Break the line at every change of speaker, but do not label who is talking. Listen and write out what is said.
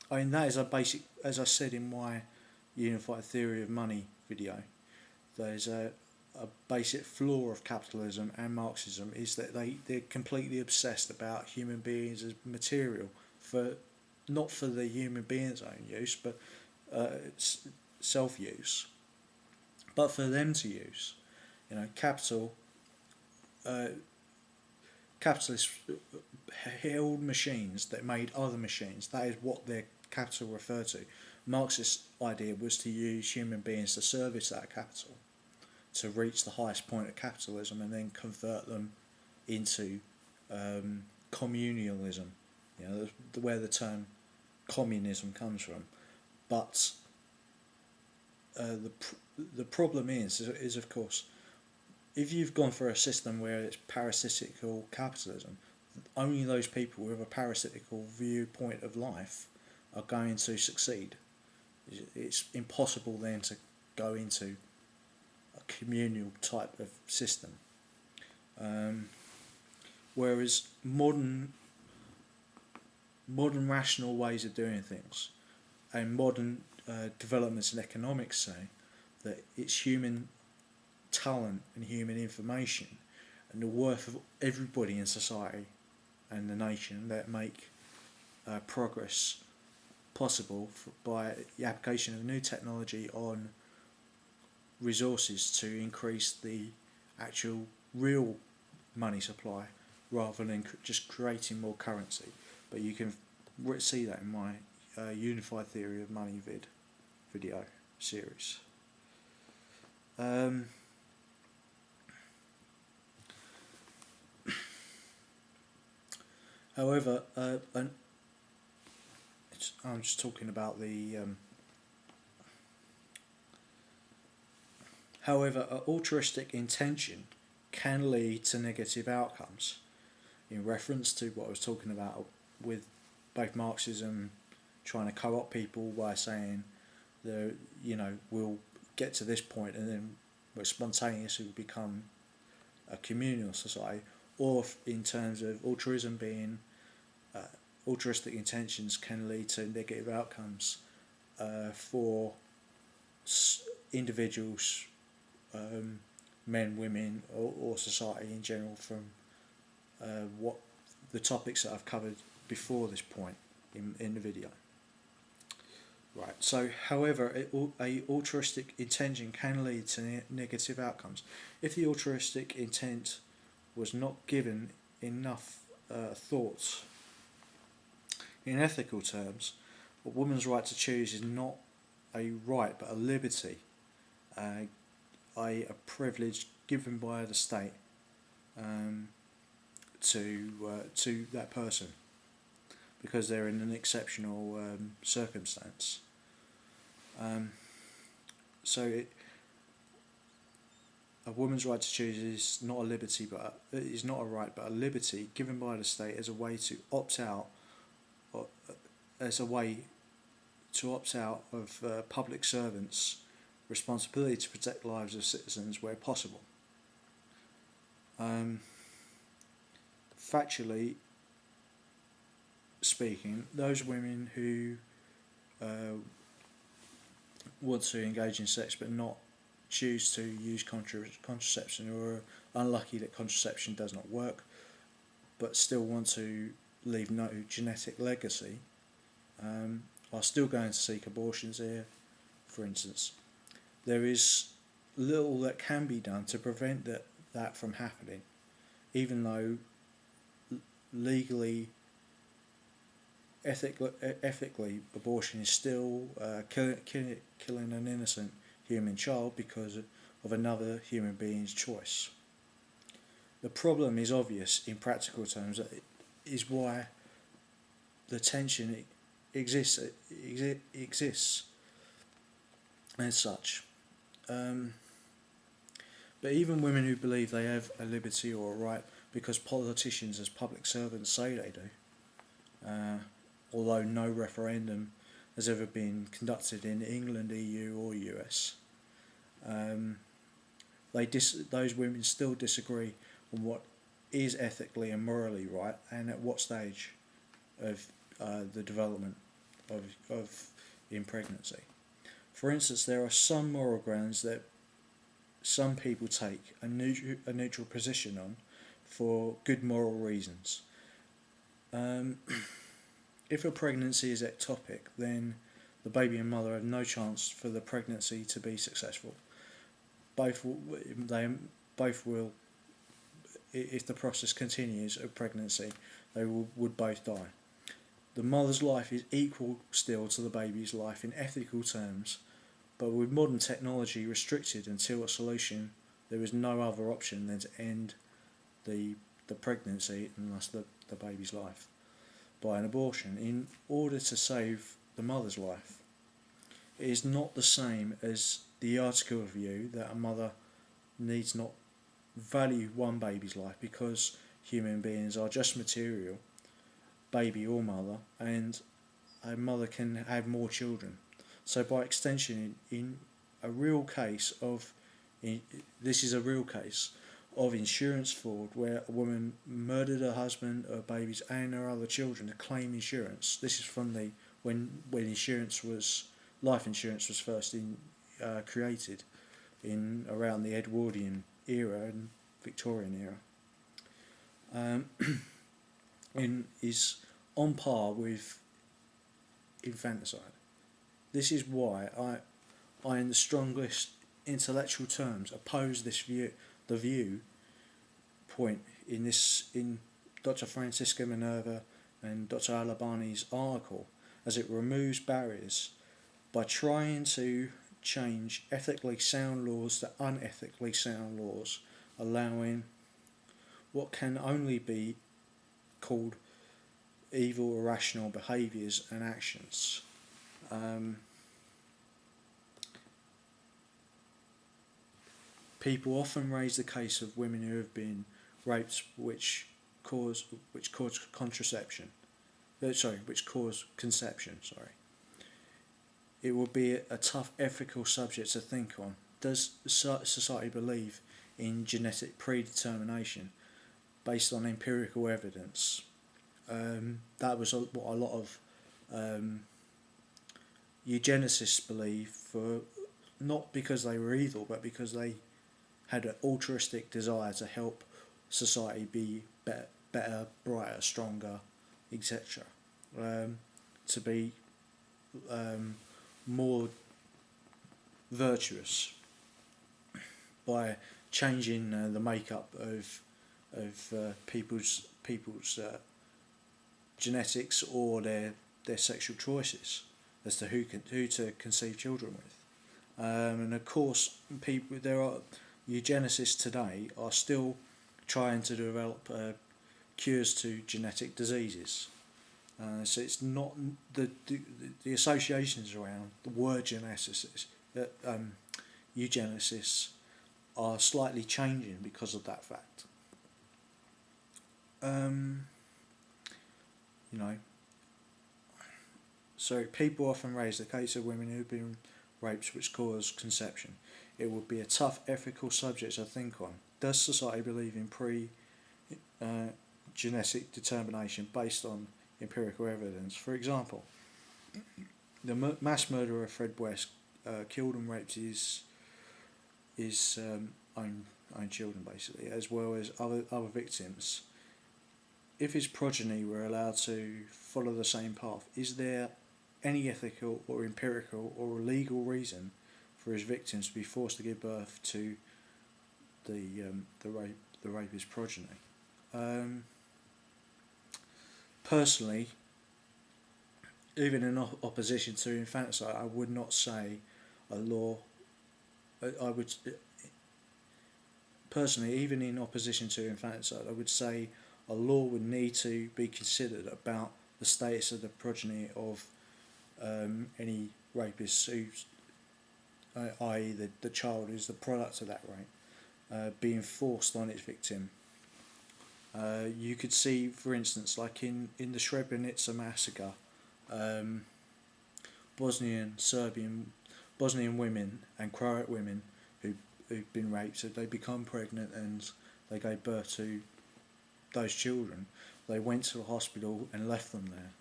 I mean, that is a basic, as I said in my unified theory of money video, there's a basic flaw of capitalism and Marxism is that they're completely obsessed about human beings as material for not for the human being's own use, but self-use, but for them to use. You know, uh, capitalists held machines that made other machines. That is what their capital referred to. Marxist idea was to use human beings to service that capital, to reach the highest point of capitalism and then convert them into communalism, you know, where the term communism comes from. But the problem is of course, if you've gone for a system where it's parasitical capitalism, only those people with a parasitical viewpoint of life are going to succeed. It's impossible then to go into a communal type of system. Whereas modern rational ways of doing things and modern developments in economics say that it's human talent and human information and the worth of everybody in society and the nation that make progress possible by the application of new technology on resources to increase the actual real money supply rather than just creating more currency. But you can see that in my unified theory of money video series. However, I'm just talking about the. However, altruistic intention can lead to negative outcomes. In reference to what I was talking about with both Marxism trying to co-opt people by saying, we'll get to this point and then we'll spontaneously become a communal society, or in terms of altruism being altruistic intentions can lead to negative outcomes for individuals, men, women, or society in general from what the topics that I've covered before this point in the video. Right, so however, a altruistic intention can lead to negative outcomes. If the altruistic intent was not given enough thought, in ethical terms, a woman's right to choose is not a right but a liberty, a privilege given by the state to that person because they're in an exceptional circumstance. A woman's right to choose is not a liberty, but is not a right, but a liberty given by the state as a way to opt out, or as a way to opt out of public servants' responsibility to protect the lives of citizens where possible. Factually speaking, those women who want to engage in sex but not choose to use contraception, or are unlucky that contraception does not work but still want to leave no genetic legacy, are still going to seek abortions here, for instance. There is little that can be done to prevent that from happening, even though legally, ethically, abortion is still killing an innocent human child because of another human being's choice. The problem is obvious in practical terms. That is why the tension exists as such. But even women who believe they have a liberty or a right because politicians as public servants say they do, although no referendum has ever been conducted in England, EU or US, those women still disagree on what is ethically and morally right and at what stage of the development in pregnancy. For instance, there are some moral grounds that some people take a neutral position on for good moral reasons. If a pregnancy is ectopic, then the baby and mother have no chance for the pregnancy to be successful. Both will, if the process continues of pregnancy, they would both die. The mother's life is equal still to the baby's life in ethical terms, but with modern technology restricted until a solution, there is no other option than to end the pregnancy and thus the baby's life by an abortion in order to save the mother's life. It is not the same as the article of view that a mother needs not value one baby's life because human beings are just material, baby or mother, and a mother can have more children. So by extension, in a real case of, this is a real case of insurance fraud where a woman murdered her husband, her babies and her other children to claim insurance. This is from when life insurance was first created in around the Edwardian era and Victorian era. And is on par with infanticide. This is why I in the strongest intellectual terms oppose this view, the view point in Dr. Francesca Minerva and Dr. Albani's article, as it removes barriers by trying to change ethically sound laws to unethically sound laws, allowing what can only be called evil irrational behaviours and actions. People often raise the case of women who have been raped which cause conception. It would be a tough ethical subject to think on. Does society believe in genetic predetermination based on empirical evidence? That was what a lot of eugenicists believe, for not because they were evil, but because they had an altruistic desire to help society be better, brighter, stronger, etc. To be more virtuous by changing the makeup of people's genetics or their sexual choices as to who to conceive children with. And of course, eugenicists today are still trying to develop cures to genetic diseases. So it's not the associations around the word eugenicists are slightly changing because of that fact. So people often raise the case of women who have been raped which cause conception. It would be a tough ethical subject to think on. Does society believe in genetic determination based on empirical evidence? For example, the mass murderer Fred West killed and raped his own children, basically, as well as other victims. If his progeny were allowed to follow the same path, is there any ethical or empirical or legal reason for his victims to be forced to give birth to the rapist's progeny? Personally, even in opposition to infanticide, I would not say a law. I would personally, even in opposition to infanticide, I would say a law would need to be considered about the status of the progeny of any rapist who's, i.e. the child who's the product of that rape, being forced on its victim. You could see, for instance, like in the Srebrenica massacre, Bosnian women and Croat women who've been raped, so they become pregnant and they gave birth to those children. They went to the hospital and left them there,